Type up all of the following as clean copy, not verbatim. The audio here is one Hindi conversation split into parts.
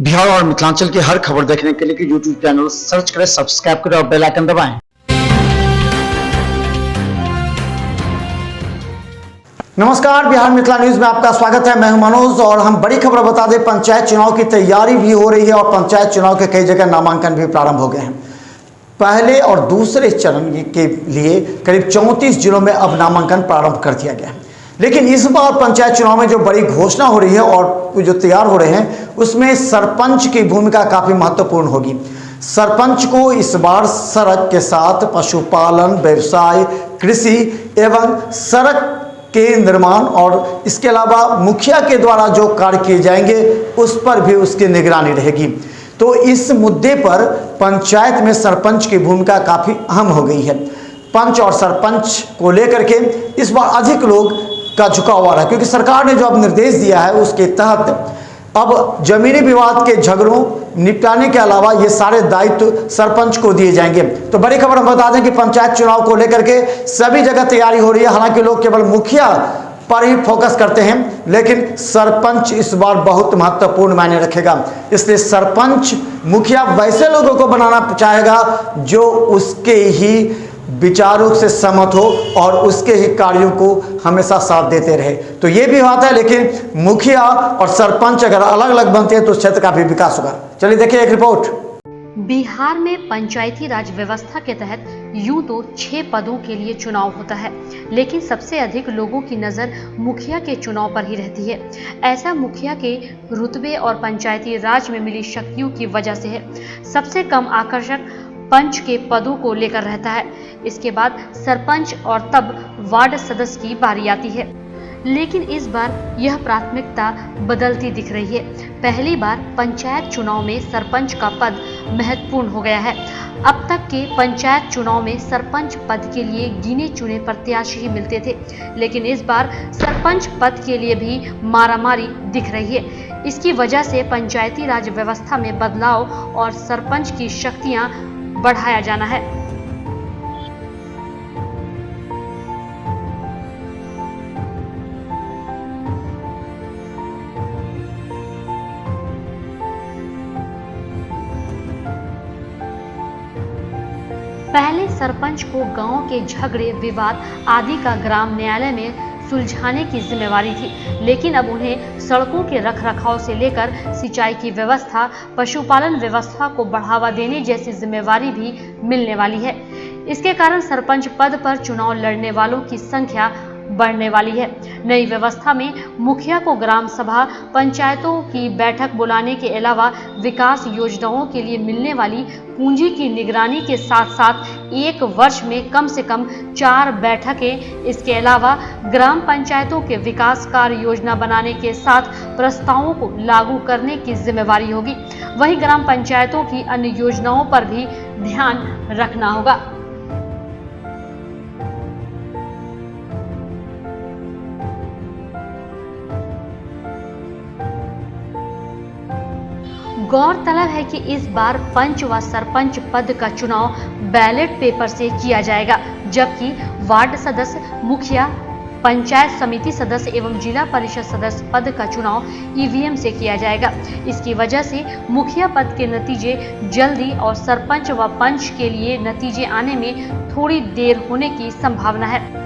बिहार और मिथिलांचल की हर खबर देखने के लिए यूट्यूब चैनल सर्च करें, सब्सक्राइब करें और बेल आइकन दबाएं। नमस्कार, बिहार मिथिला न्यूज में आपका स्वागत है। मैं हूं मनोज और हम बड़ी खबर बता दें, पंचायत चुनाव की तैयारी भी हो रही है और पंचायत चुनाव के कई जगह नामांकन भी प्रारंभ हो गए हैं। पहले और दूसरे चरण के लिए करीब 34 जिलों में अब नामांकन प्रारंभ कर दिया गया है। लेकिन इस बार पंचायत चुनाव में जो बड़ी घोषणा हो रही है और जो तैयार हो रहे हैं उसमें सरपंच की भूमिका काफी महत्वपूर्ण होगी। सरपंच को इस बार सड़क के साथ पशुपालन, व्यवसाय, कृषि एवं सड़क के निर्माण और इसके अलावा मुखिया के द्वारा जो कार्य किए जाएंगे उस पर भी उसकी निगरानी रहेगी। तो इस मुद्दे पर पंचायत में सरपंच की भूमिका काफी अहम हो गई है। पंच और सरपंच को लेकर के इस बार अधिक लोग का झुकाव आ रहा है, क्योंकि सरकार ने जो अब निर्देश दिया है उसके तहत अब जमीनी विवाद के झगड़ों निपटाने के अलावा ये सारे दायित्व सरपंच को दिए जाएंगे। तो बड़ी खबर हम बता दें कि पंचायत चुनाव को लेकर के सभी जगह तैयारी हो रही है। हालांकि लोग केवल मुखिया पर ही फोकस करते हैं, लेकिन सरपंच इस बार बहुत महत्वपूर्ण मायने रखेगा। इसलिए सरपंच मुखिया वैसे लोगों को बनाना चाहेगा जो उसके ही विचारों से सहमत हो और उसके ही कार्यों को हमेशा साथ देते रहे। तो ये भी बात है, लेकिन मुखिया और सरपंच अगर अलग अलग बनते हैं तो क्षेत्र का भी विकास होगा। चलिए देखिए एक रिपोर्ट। बिहार में पंचायती राज व्यवस्था के तहत यूं तो 6 पदों के लिए चुनाव होता है, लेकिन सबसे अधिक लोगों की नजर मुखिया के चुनाव पर ही रहती है। ऐसा मुखिया के रुतबे और पंचायती राज में मिली शक्तियों की वजह से है। सबसे कम आकर्षक पंच के पदों को लेकर रहता है, इसके बाद सरपंच और तब वार्ड सदस्य की बारी आती है। लेकिन इस बार यह प्राथमिकता बदलती दिख रही है। पहली बार पंचायत चुनाव में सरपंच का पद महत्वपूर्ण हो गया है। अब तक के पंचायत चुनाव में सरपंच पद के लिए गिने चुने प्रत्याशी ही मिलते थे, लेकिन इस बार सरपंच पद के लिए भी मारामारी दिख रही है। इसकी वजह से पंचायती राज व्यवस्था में बदलाव और सरपंच की शक्तियां बढ़ाया जाना है। पहले सरपंच को गांव के झगड़े, विवाद आदि का ग्राम न्यायालय में सुलझाने की जिम्मेवारी थी, लेकिन अब उन्हें सड़कों के रखरखाव से लेकर सिंचाई की व्यवस्था, पशुपालन व्यवस्था को बढ़ावा देने जैसी जिम्मेवारी भी मिलने वाली है। इसके कारण सरपंच पद पर चुनाव लड़ने वालों की संख्या बढ़ने वाली है। नई व्यवस्था में मुखिया को ग्राम सभा, पंचायतों की बैठक बुलाने के अलावा विकास योजनाओं के लिए मिलने वाली पूंजी की निगरानी के साथ साथ 1 वर्ष में कम से कम 4 बैठकें, इसके अलावा ग्राम पंचायतों के विकास कार्य योजना बनाने के साथ प्रस्तावों को लागू करने की जिम्मेवारी होगी। वहीं ग्राम पंचायतों की अन्य योजनाओं पर भी ध्यान रखना होगा। गौरतलब है कि इस बार पंच व सरपंच पद का चुनाव बैलेट पेपर से किया जाएगा, जबकि वार्ड सदस्य, मुखिया, पंचायत समिति सदस्य एवं जिला परिषद सदस्य पद का चुनाव ईवीएम से किया जाएगा। इसकी वजह से मुखिया पद के नतीजे जल्दी और सरपंच व पंच के लिए नतीजे आने में थोड़ी देर होने की संभावना है।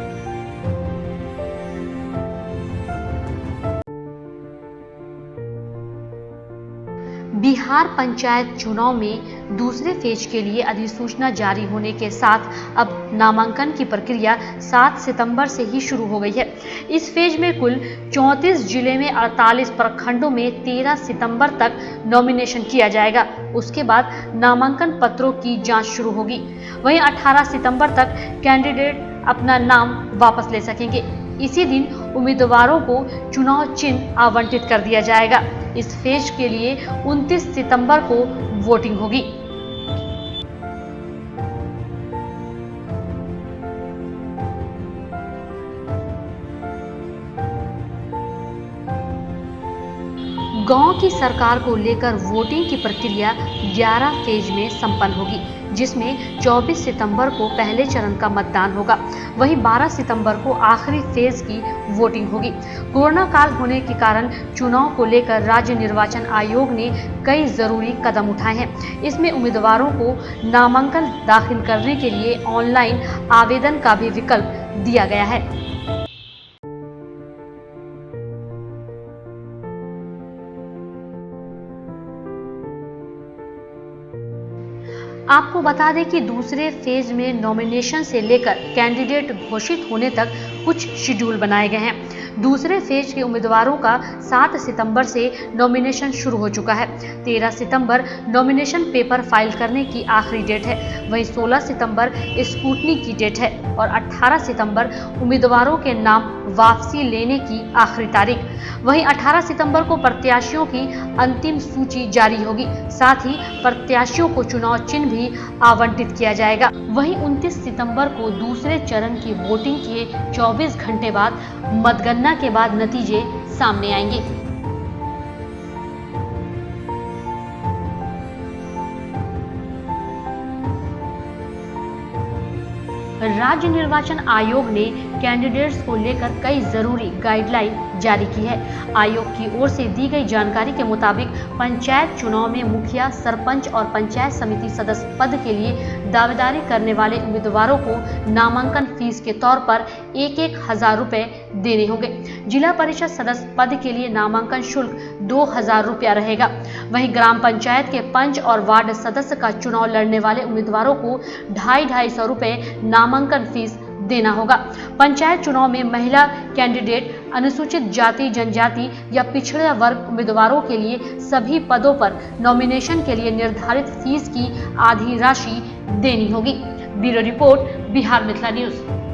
बिहार पंचायत चुनाव में दूसरे फेज के लिए अधिसूचना जारी होने के साथ अब नामांकन की प्रक्रिया 7 सितंबर से ही शुरू हो गई है। इस फेज में कुल 34 जिले में 48 प्रखंडों में 13 सितंबर तक नॉमिनेशन किया जाएगा। उसके बाद नामांकन पत्रों की जांच शुरू होगी। वहीं 18 सितंबर तक कैंडिडेट अपना नाम वापस ले सकेंगे। इसी दिन उम्मीदवारों को चुनाव चिन्ह आवंटित कर दिया जाएगा। इस फेज के लिए 29 सितंबर को वोटिंग होगी। गांव की सरकार को लेकर वोटिंग की प्रक्रिया 11 फेज में संपन्न होगी, जिसमें 24 सितंबर को पहले चरण का मतदान होगा। वहीं 12 सितंबर को आखिरी फेज की वोटिंग होगी। कोरोना काल होने के कारण चुनाव को लेकर राज्य निर्वाचन आयोग ने कई जरूरी कदम उठाए हैं। इसमें उम्मीदवारों को नामांकन दाखिल करने के लिए ऑनलाइन आवेदन का भी विकल्प दिया गया है। आपको बता दें कि दूसरे फेज में नॉमिनेशन से लेकर कैंडिडेट घोषित होने तक कुछ शेड्यूल बनाए गए हैं। दूसरे फेज के उम्मीदवारों का 7 सितंबर से नॉमिनेशन शुरू हो चुका है। 13 सितंबर नॉमिनेशन पेपर फाइल करने की आखिरी डेट है। वहीं 16 सितंबर स्क्रूटनी की डेट है और 18 सितंबर उम्मीदवारों के नाम वापसी लेने की आखिरी तारीख। वहीं 18 सितंबर को प्रत्याशियों की अंतिम सूची जारी होगी। साथ ही प्रत्याशियों को चुनाव चिन्ह भी आवंटित किया जाएगा। वहीं 29 सितंबर को दूसरे चरण की वोटिंग के 24 घंटे बाद मतगणना के बाद नतीजे सामने आएंगे। राज्य निर्वाचन आयोग ने कैंडिडेट्स को लेकर कई जरूरी गाइडलाइन जारी की है। आयोग की ओर से दी गई जानकारी के मुताबिक पंचायत चुनाव में मुखिया, सरपंच और पंचायत समिति सदस्य पद के लिए दावेदारी करने वाले उम्मीदवारों को नामांकन फीस के तौर पर 1,000 रुपए देने होंगे। जिला परिषद सदस्य पद के लिए नामांकन शुल्क 2,000 रुपया रहेगा। वहीं ग्राम पंचायत के पंच और वार्ड सदस्य का चुनाव लड़ने वाले उम्मीदवारों को 250 रुपए नामांकन फीस देना होगा। पंचायत चुनाव में महिला कैंडिडेट, अनुसूचित जाति जनजाति या पिछड़ा वर्ग उम्मीदवारों के लिए सभी पदों पर नॉमिनेशन के लिए निर्धारित फीस की आधी राशि देनी होगी। Bureau report, Bihar Mithila news.